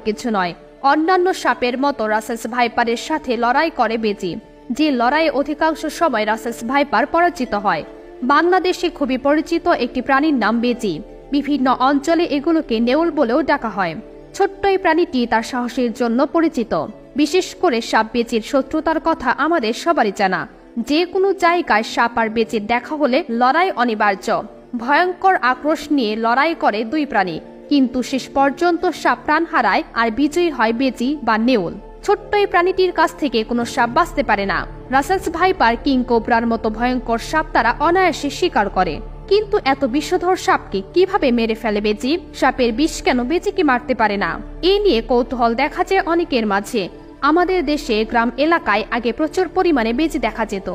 কিছু নয়। অন্যান্য সাপের মতো রাসেলস ভাইপারের সাথে লড়াই করে বেজি, যে লড়াইয়ে অধিকাংশ সময় রাসেলস ভাইপার পরাজিত হয়। বাংলাদেশে খুবই পরিচিত একটি প্রাণীর নাম বেজি। বিভিন্ন অঞ্চলে এগুলোকে নেউল বলেও ডাকা হয়। ছোট্ট এই প্রাণীটি তার সাহসের জন্য পরিচিত। বিশেষ করে সাপ বেজির শত্রুতার কথা আমাদের সবারই জানা। যে কোনো জায়গায় সাপ আর বেজির দেখা হলে লড়াই অনিবার্য। ভয়ঙ্কর আক্রোশ নিয়ে লড়াই করে দুই প্রাণী, কিন্তু শেষ পর্যন্ত সাপ প্রাণ হারায় আর বিজয়ী হয় বেজি বা নেউল। ছোট্ট এই প্রাণীটির কাছ থেকে কোনো সাপ বাঁচতে পারে না। রাসেলস ভাইপার, কিং কোবরার মতো ভয়ঙ্কর সাপ তারা অনায়াসে শিকার করে। কিন্তু এত বিষধর সাপকে কিভাবে মেরে ফেলে বেজি? সাপের বিষ কেন বেজিকে মারতে পারে না? এ নিয়ে কৌতূহল দেখা যায় অনেকের মাঝে। আমাদের দেশে গ্রাম এলাকায় আগে প্রচুর পরিমাণে বেজি দেখা যেত।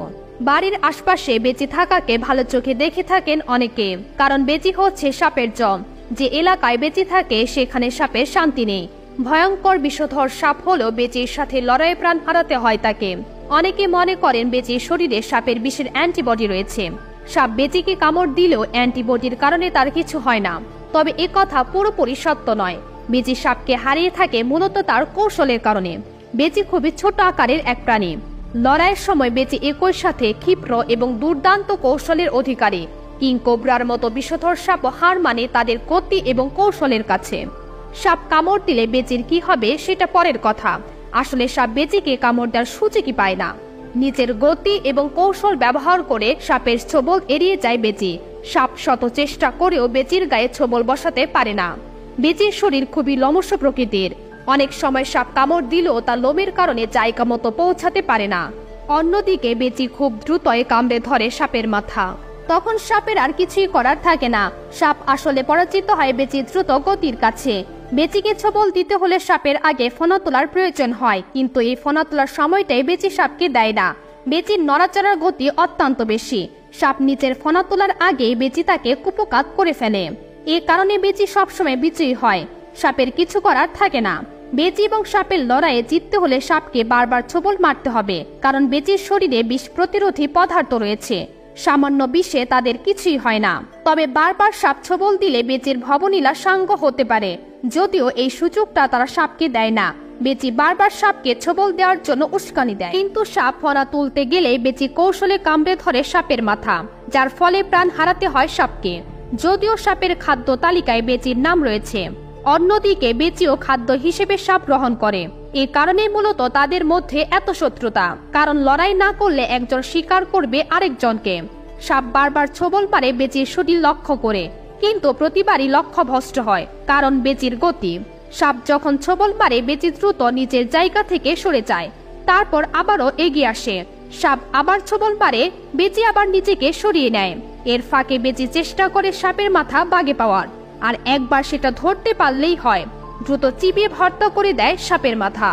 বাড়ির আশপাশে বেজি থাকাকে ভালো চোখে দেখে থাকেন অনেকে, কারণ বেজি হচ্ছে সাপের জম। যে এলাকায় বেজি থাকে সেখানে সাপের শান্তি নেই। ভয়ঙ্কর বিষধর সাপ হলেও বেজির সাথে লড়াইয়ে প্রাণ হারাতে হয় তাকে। অনেকে মনে করেন বেজির শরীরে সাপের বিষের অ্যান্টিবডি রয়েছে। সাপ বেজিকে কামড় দিলেও অ্যান্টিবডির কারণে তার কিছু হয় না। তবে এ কথা পুরোপুরি সত্য নয়। বেজি সাপকে হারিয়ে থাকে মূলত তার কৌশলের কারণে। বেজি খুবই ছোট আকারের এক প্রাণী। লড়াইয়ের সময় বেজি একই সাথে ক্ষিপ্র এবং দুর্দান্ত কৌশলের অধিকারী। কিং কোবরার মতো বিষধর সাপ হার মানে তাদের গতি এবং কৌশলের কাছে। সাপ কামড় দিলে বেজির কি হবে সেটা পরের কথা। আসলে সাপ বেজিকে কামড় দেওয়ার সুযোগই পায় না। নিজের গতি এবং কৌশল ব্যবহার করে সাপের ছোবল এড়িয়ে যায় বেজি। সাপ শত চেষ্টা করেও বেজির গায়ে ছোবল বসাতে পারে না। বেজির শরীর খুবই লোমশ প্রকৃতির। অনেক সময় সাপ কামড় দিলেও তার লোমের কারণে জায়গা মতো পৌঁছাতে পারে না। অন্যদিকে বেজি খুব দ্রুতই কামড়ে ধরে সাপের মাথা। তখন সাপের আর কিছুই করার থাকে না। সাপ আসলে পরাজিত হয় বেজির দ্রুত গতির কাছে। বেজিকে ছোবল দিতে হলে সাপের আগে ফনা তোলার প্রয়োজন হয়, কিন্তু এই ফনা তোলার সময়টাই বেজি সাপকে দেয় না। বেজির নড়াচড়ার গতি অত্যন্ত বেশি। সাপ নিচের ফনা তোলার আগেই বেজি তাকে কুপকাত করে ফেলে। এ কারণে বেজি সবসময় বিজয়ী হয়। সাপের কিছু করার থাকে না। বেজি এবং সাপের লড়াইয়ে জিততে হলে সাপকে বারবার ছোবল মারতে হবে, কারণ বেজির শরীরে বিষ প্রতিরোধী পদার্থ রয়েছে। সামান্য বিষে তাদের কিছুই হয় না। তবে বারবার সাপ ছোবল দিলে বেজির ভবনীলা সাঙ্গ হতে পারে, যদিও এই সুযোগটা তারা সাপকে দেয় না। বেজি বারবার সাপকে ছোবল দেওয়ার জন্য উস্কানি দেয়, কিন্তু সাপ ফনা তুলতে গেলে বেজি কৌশলে কামড়ে ধরে সাপের মাথা, যার ফলে প্রাণ হারাতে হয় সাপকে। যদিও সাপের খাদ্য তালিকায় বেজির নাম রয়েছে, অন্যদিকে বেজিও খাদ্য হিসেবে সাপ গ্রহণ করে। এ কারণে মূলত তাদের মধ্যে এত শত্রুতা, কারণ লড়াই না করলে একজন শিকার করবে আরেকজনকে। সাপ বারবার ছোবল মারে বেজির শরীর লক্ষ্য করে, কিন্তু প্রতিবারই লক্ষ্য ভ্রষ্ট হয়, কারণ বেজির গতি। সাপ যখন ছোবল মারে বেজি দ্রুত নিজের জায়গা থেকে সরে যায়, তারপর আবারও এগিয়ে আসে। সাপ আবার ছোবল মারে, বেজি আবার নিজেকে সরিয়ে নেয়। এর ফাঁকে বেজি চেষ্টা করে সাপের মাথা বাগে পাওয়ার, আর একবার সেটা ধরতে পারলেই হয়। দ্রুত চিবিয়ে ভর্তা করে দেয় সাপের মাথা।